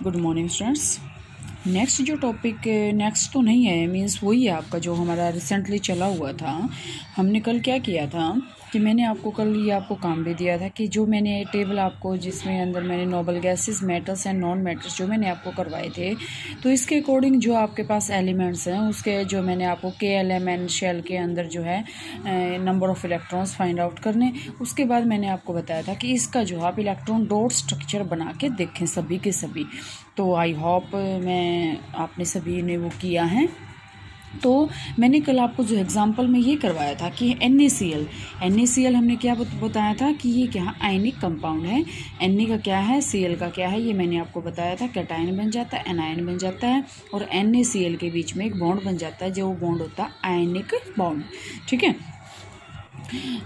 Good morning students. Next जो topic next तो नहीं है, मीन्स वही है आपका जो हमारा रिसेंटली चला हुआ था। हमने कल क्या किया था कि मैंने आपको कल ये आपको काम भी दिया था कि जो मैंने टेबल आपको जिसमें अंदर मैंने noble gases, metals and non metals जो मैंने आपको करवाए थे, तो इसके अकॉर्डिंग जो आपके पास एलिमेंट्स हैं उसके जो मैंने आपको KLMN शेल के अंदर जो है number of electrons find out करने। उसके बाद मैंने आपको बताया था कि इसका जो आप इलेक्ट्रॉन डॉट स्ट्रक्चर बना के देखें सभी के सभी। तो आई होप आपने सभी ने वो किया है। तो मैंने कल आपको जो एग्जांपल में ये करवाया था कि NaCl हमने क्या बताया था कि ये क्या आयनिक कंपाउंड है। Na का क्या है, Cl का क्या है, ये मैंने आपको बताया था। कैटायन बन जाता है, एनायन बन जाता है और NaCl के बीच में एक बॉन्ड बन जाता है, जो बॉन्ड होता है आयनिक बॉन्ड। ठीक है,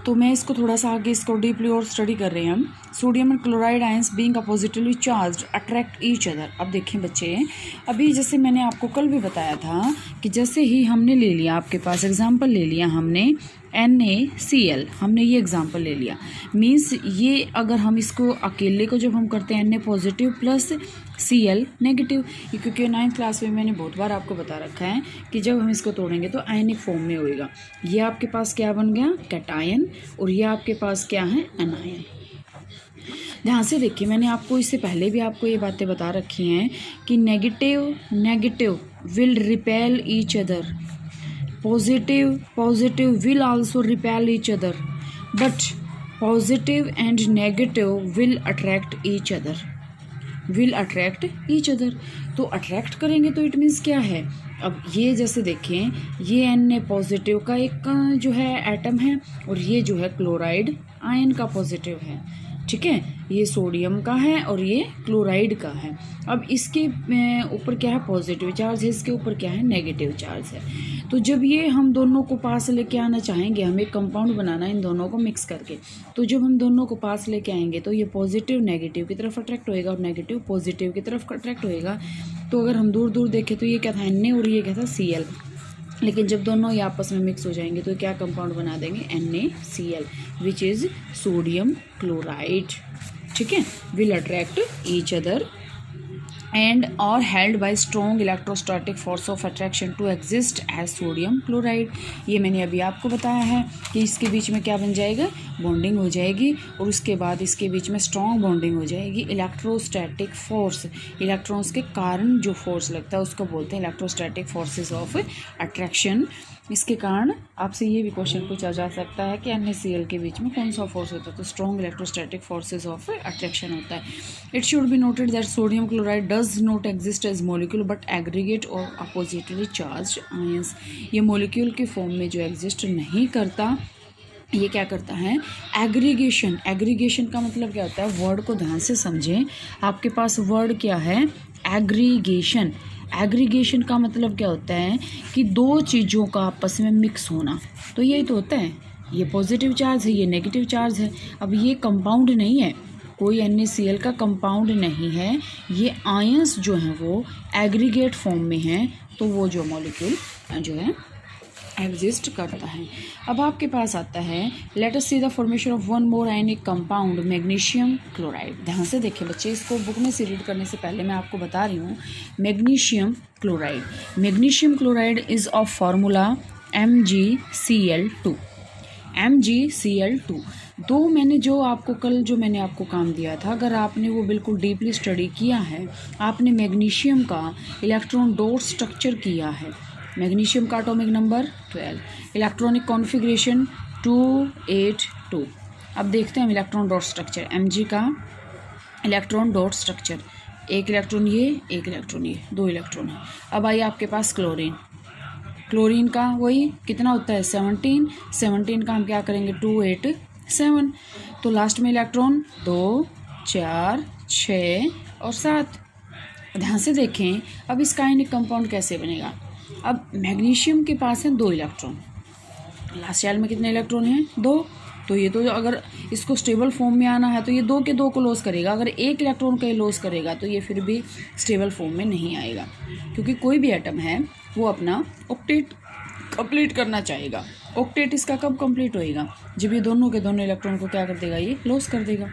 तो मैं इसको थोड़ा सा आगे इसको डीपली और स्टडी कर रहे हैं हम। Sodium and chloride ions being oppositely charged attract each other. अब देखिए बच्चे, अभी जैसे मैंने आपको कल भी बताया था कि जैसे ही हमने ले लिया, आपके पास एग्जांपल ले लिया हमने NaCl, हमने ये एग्जांपल ले लिया। मीन्स ये अगर हम इसको अकेले को जब हम करते हैं Na positive plus Cl negative, क्योंकि 9th क्लास में मैंने बहुत बार आपको बता रखा है कि जब हम इसको तोड़ेंगे तो आयनिक फॉर्म में होएगा। ये आपके पास क्या बन गया, कैटायन, और ये आपके पास क्या है, एनायन। ध्यान से देखिए, मैंने आपको इससे पहले भी आपको ये बातें बता रखी हैं कि negative will repel each other, positive will also repel each other, but positive and negative will attract each other। तो अट्रैक्ट करेंगे तो इट मीन्स क्या है। अब ये जैसे देखें, ये Na पॉजिटिव का एक जो है एटम है और ये जो है क्लोराइड आयन का पॉजिटिव है। ठीक है, ये सोडियम का है और ये क्लोराइड का है। अब इसके ऊपर क्या है, पॉजिटिव चार्ज है, इसके ऊपर क्या है, नेगेटिव चार्ज है। तो जब ये हम दोनों को पास लेके आना चाहेंगे, हमें एक कंपाउंड बनाना है इन दोनों को मिक्स करके, तो जब हम दोनों को पास लेके आएंगे तो ये पॉजिटिव नेगेटिव की तरफ अट्रैक्ट होएगा और नेगेटिव पॉजिटिव की तरफ अट्रैक्ट होएगा। तो अगर हम दूर दूर देखें तो ये क्या था, Na, और ये क्या था, Cl। लेकिन जब दोनों ये आपस में मिक्स हो जाएंगे तो क्या कंपाउंड बना देंगे, NaCl, which is sodium chloride. ठीक है, will attract each other and are held by strong electrostatic force of attraction to exist as sodium chloride। ये मैंने अभी आपको बताया है कि इसके बीच में क्या बन जाएगा, बॉन्डिंग हो जाएगी और उसके बाद इसके बीच में स्ट्रॉन्ग बॉन्डिंग हो जाएगी। इलेक्ट्रोस्टैटिक फोर्स, इलेक्ट्रॉन्स के कारण जो फोर्स लगता है उसको बोलते हैं इलेक्ट्रोस्टैटिक फोर्सेस ऑफ अट्रैक्शन। इसके कारण आपसे ये भी क्वेश्चन पूछा जा सकता है कि NaCl के बीच में कौन सा फोर्स होता है, तो strong electrostatic forces of attraction होता है। It should be noted that sodium chloride does not exist as molecule but aggregate और अपोजिटली चार्ज आयंस। ये मॉलिक्यूल के फॉर्म में जो एग्जिस्ट नहीं करता, ये क्या करता है, एग्रीगेशन। एग्रीगेशन का मतलब क्या होता है, वर्ड को ध्यान से समझें। आपके पास वर्ड क्या है, एग्रीगेशन। एग्रीगेशन का मतलब क्या होता है कि दो चीज़ों का आपस में मिक्स होना। तो यही तो होता है, ये पॉजिटिव चार्ज है, ये नेगेटिव चार्ज है। अब ये कंपाउंड नहीं है, कोई NaCl का कंपाउंड नहीं है, ये आयंस जो हैं वो एग्रीगेट फॉर्म में हैं, तो वो जो मॉलिक्यूल जो है एग्जिस्ट करता है। अब आपके पास आता है, let us see the formation of one more ionic compound magnesium chloride. ध्यान से देखिए बच्चे, इसको बुक में से रीड करने से पहले मैं आपको बता रही हूँ। Magnesium chloride is of formula MgCl2। दो मैंने जो आपको कल जो मैंने आपको काम दिया था, अगर आपने वो बिल्कुल डीपली स्टडी किया है, आपने मैग्नीशियम का इलेक्ट्रॉन डॉट स्ट्रक्चर किया है। मैग्नीशियम का एटॉमिक नंबर 12, इलेक्ट्रॉनिक कॉन्फ़िगरेशन 282। अब देखते हैं हम इलेक्ट्रॉन डॉट स्ट्रक्चर, Mg का इलेक्ट्रॉन डॉट स्ट्रक्चर, एक इलेक्ट्रॉन ये, एक इलेक्ट्रॉन ये, दो इलेक्ट्रॉन है। अब आइए आपके पास क्लोरीन का वही कितना होता है, 17 का हम क्या करेंगे, 287। तो लास्ट में इलेक्ट्रॉन 2, 4, 6 और 7। ध्यान से देखें, अब इसका आयनिक कंपाउंड कैसे बनेगा। अब मैग्नीशियम के पास है 2 इलेक्ट्रॉन, लास्ट शेल में कितने इलेक्ट्रॉन हैं, 2। तो ये तो अगर इसको स्टेबल फॉर्म में आना है तो ये 2 के 2 को लॉस करेगा। अगर एक इलेक्ट्रॉन का ये लॉस करेगा तो ये फिर भी स्टेबल फॉर्म में नहीं आएगा, क्योंकि कोई भी एटम है वो अपना ऑक्टेट कंप्लीट करना चाहेगा। ऑक्टेट इसका कब कंप्लीट होएगा, जब ये दोनों के दोनों इलेक्ट्रॉन को क्या कर देगा, ये लॉस कर देगा।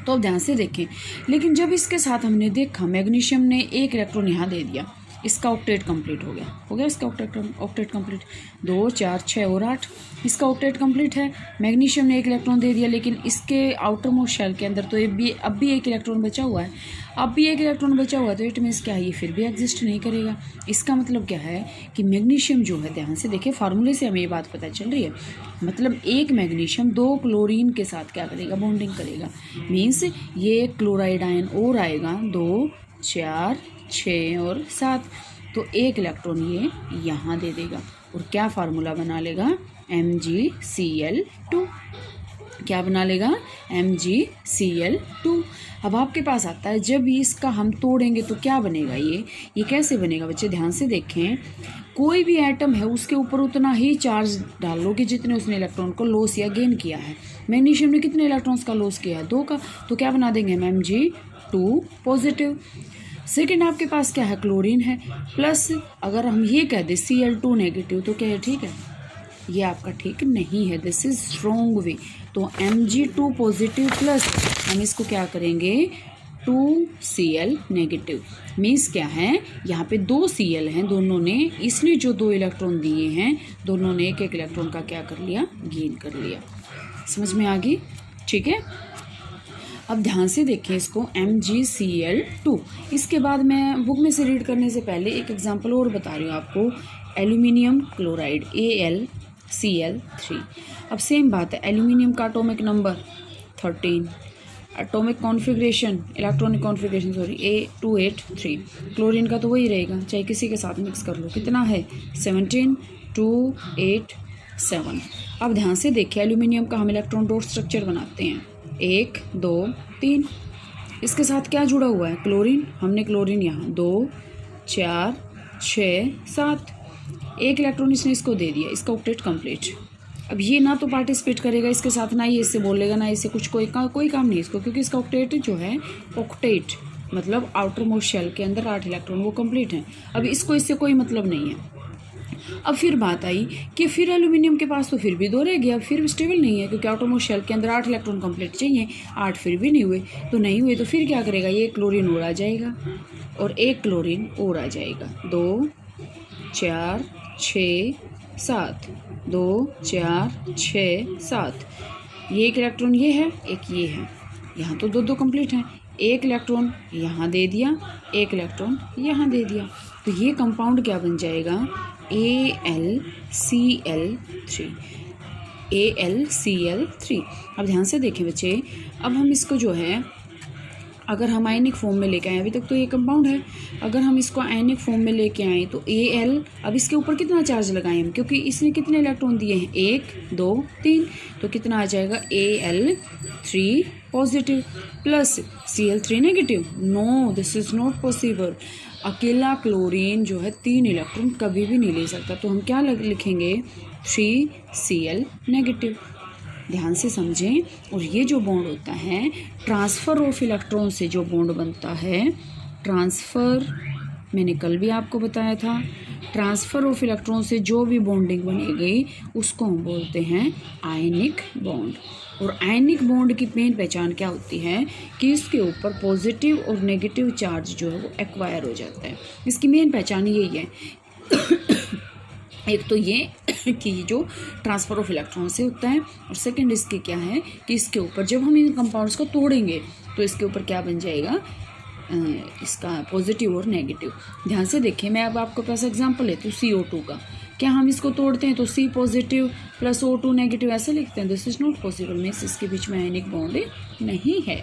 तो अब ध्यान से देखें, लेकिन जब इसके साथ हमने देखा मैग्नीशियम ने एक इलेक्ट्रॉन यहाँ दे दिया, इसका ऑक्टेट कंप्लीट हो गया इसका ऑक्टेट कंप्लीट, 2 4 6 और 8, इसका ऑक्टेट कंप्लीट है। मैग्नीशियम ने एक इलेक्ट्रॉन दे दिया, लेकिन इसके आउटर मोस्ट शेल के अंदर तो अब भी एक इलेक्ट्रॉन बचा हुआ है, तो इट मीन्स क्या है, ये फिर भी एग्जिस्ट नहीं करेगा। इसका मतलब क्या है कि मैग्नीशियम जो है, ध्यान से देखिए फार्मूले से हमें ये बात पता चल रही है, मतलब एक मैग्नीशियम 2 क्लोरीन के साथ क्या करेगा, बॉन्डिंग करेगा। मीन्स ये एक क्लोराइड आयन और आएगा, 2 4 6 और 7, तो एक इलेक्ट्रॉन ये यहाँ दे देगा और क्या फार्मूला बना लेगा, MgCl2। क्या बना लेगा, MgCl2। अब आपके पास आता है, जब इसका हम तोड़ेंगे तो क्या बनेगा, ये कैसे बनेगा बच्चे, ध्यान से देखें। कोई भी एटम है उसके ऊपर उतना ही चार्ज डालोगे जितने उसने इलेक्ट्रॉन को लॉस या गेन किया है। मैग्नीशियम ने कितने इलेक्ट्रॉन्स का लॉस किया है, 2 का, तो क्या बना देंगे, Mg2 पॉजिटिव। सेकेंड आपके पास क्या है, क्लोरीन है, प्लस अगर हम ये कह दें Cl2 नेगेटिव, तो क्या है, ठीक है, ये आपका ठीक नहीं है, दिस इज रॉन्ग वे। तो Mg2 पॉजिटिव प्लस हम इसको क्या करेंगे, 2Cl नेगेटिव। मीन्स क्या है, यहाँ पे 2 Cl हैं, दोनों ने, इसने जो 2 इलेक्ट्रॉन दिए हैं, दोनों ने एक एक इलेक्ट्रॉन का क्या कर लिया, गेन कर लिया। समझ में आ गई, ठीक है। अब ध्यान से देखें इसको, MgCl2। इसके बाद मैं बुक में से रीड करने से पहले एक एग्जांपल और बता रही हूँ आपको, एल्यूमिनियम क्लोराइड AlCl3। अब सेम बात है, एल्यूमिनियम का atomic number 13, atomic configuration, electronic configuration A283, chlorine का तो वही रहेगा, चाहे किसी के साथ मिक्स कर लो। कितना है, 17 2 8 7। अब ध्यान से देखिए, एल्यूमिनियम का हम इलेक्ट्रॉन डॉट स्ट्रक्चर बनाते हैं, 1 2 3। इसके साथ क्या जुड़ा हुआ है, क्लोरीन। हमने क्लोरीन यहाँ 2 4 6 7, एक इलेक्ट्रॉन इसने इसको दे दिया, इसका ऑक्टेट कंप्लीट। अब ये ना तो पार्टिसिपेट करेगा इसके साथ, ना ये इससे बोलेगा, ना इससे कुछ कोई काम नहीं इसको, क्योंकि इसका ऑक्टेट जो है, ऑक्टेट मतलब आउटर मोस्ट शेल के अंदर 8 इलेक्ट्रॉन वो कंप्लीट हैं। अब इसको इससे कोई मतलब नहीं है। अब फिर बात आई कि फिर एल्यूमिनियम के पास तो फिर भी 2 रह गया, फिर भी स्टेबल नहीं है, क्योंकि आउटर मोस्ट शेल के अंदर 8 इलेक्ट्रॉन कंप्लीट चाहिए, 8 फिर भी नहीं हुए, तो फिर क्या करेगा, ये क्लोरीन और आ जाएगा और एक क्लोरीन और आ जाएगा, 2 4 6 7, 2 4 6 7। ये एक इलेक्ट्रॉन ये है, एक ये है, यहाँ तो 2 कंप्लीट हैं, एक इलेक्ट्रॉन यहाँ दे दिया, एक इलेक्ट्रॉन यहाँ दे दिया, तो ये कंपाउंड क्या बन जाएगा, AlCl3। अब ध्यान से देखें बच्चे, अब हम इसको जो है, अगर हम आयनिक फॉर्म में लेके आए, अभी तक तो ये कंपाउंड है, अगर हम इसको आयनिक फॉर्म में लेके आए तो Al, अब इसके ऊपर कितना चार्ज लगाएं हम, क्योंकि इसने कितने इलेक्ट्रॉन दिए हैं, 1 2 3, तो कितना आ जाएगा, Al3 positive plus Cl3 negative. No, this is not possible. अकेला क्लोरीन जो है 3 इलेक्ट्रॉन कभी भी नहीं ले सकता, तो हम क्या लिखेंगे, 3Cl नेगेटिव। ध्यान से समझें। और ये जो बॉन्ड होता है, ट्रांसफ़र ऑफ इलेक्ट्रॉन से जो बॉन्ड बनता है, ट्रांसफ़र, मैंने कल भी आपको बताया था, ट्रांसफ़र ऑफ इलेक्ट्रॉन से जो भी बॉन्डिंग बनेगी उसको हम बोलते हैं आयनिक बॉन्ड। और आयनिक बॉन्ड की मेन पहचान क्या होती है कि इसके ऊपर पॉजिटिव और नेगेटिव चार्ज जो है वो एक्वायर हो जाता है। इसकी मेन पहचान यही है। एक तो ये कि जो ट्रांसफ़र ऑफ इलेक्ट्रॉन से होता है, और सेकंड इसकी क्या है कि इसके ऊपर जब हम इन कंपाउंड्स को तोड़ेंगे तो इसके ऊपर क्या बन जाएगा, इसका पॉजिटिव और नेगेटिव। ध्यान से देखिए, मैं अब आपको पास एग्जांपल लेती हूँ CO2 का। क्या हम इसको तोड़ते हैं तो C positive plus O2 negative ऐसे लिखते हैं? This is not possible. Means इसके बीच में आयनिक बॉन्ड नहीं है।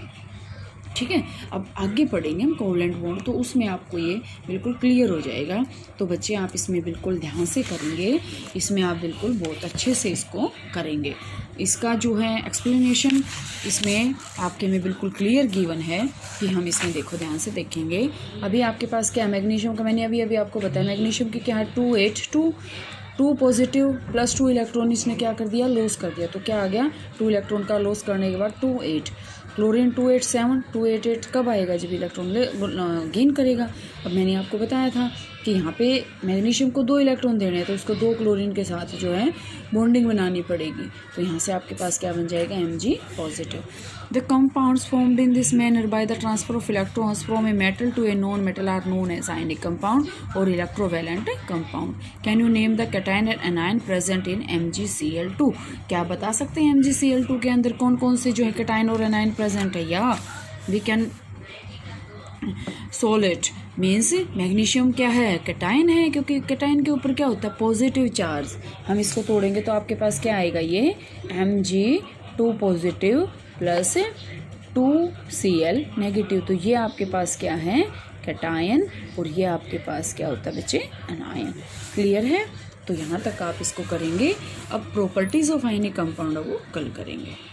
ठीक है, अब आगे पढ़ेंगे हम कोवलेंट बॉन्ड, तो उसमें आपको ये बिल्कुल क्लियर हो जाएगा। तो बच्चे आप इसमें बिल्कुल ध्यान से करेंगे, इसमें आप बिल्कुल बहुत अच्छे से इसको करेंगे। इसका जो है एक्सप्लेनेशन इसमें आपके में बिल्कुल क्लियर गिवन है कि हम इसमें देखो ध्यान से देखेंगे। अभी आपके पास क्या है, मैग्नीशियम का मैंने अभी आपको बताया, मैग्नीशियम की क्या है 2 पॉजिटिव प्लस 2 इलेक्ट्रॉन इसने क्या कर दिया, लॉस कर दिया। तो क्या आ गया, 2 इलेक्ट्रॉन का लॉस करने के बाद 2 8। क्लोरीन 287, 288 कब आएगा? जब इलेक्ट्रॉन गेन करेगा। अब मैंने आपको बताया था कि यहाँ पे मैग्नीशियम को 2 इलेक्ट्रॉन देने हैं, तो उसको 2 क्लोरीन के साथ जो है बॉन्डिंग बनानी पड़ेगी। तो यहाँ से आपके पास क्या बन जाएगा? Mg positive. The compounds formed in this manner by the transfer of electrons from a metal to a non metal are known as ionic compound और electrovalent compound. Can you name the cation and anion present in MgCl2? क्या आप बता सकते हैं MgCl2 के अंदर कौन कौन से जो है कैटायन और एनायन प्रेजेंट है? या we can solid means magnesium क्या है? कैटायन है, क्योंकि कैटायन के ऊपर क्या होता है? Positive charge. हम इसको तोड़ेंगे तो आपके पास क्या आएगा? ये Mg2 positive plus 2Cl negative. तो ये आपके पास क्या है? कैटायन, और ये आपके पास क्या होता है बच्चे? एनायन। क्लियर है? तो यहाँ तक आप इसको करेंगे। अब प्रॉपर्टीज ऑफ आयनिक कंपाउंड वो कल करेंगे।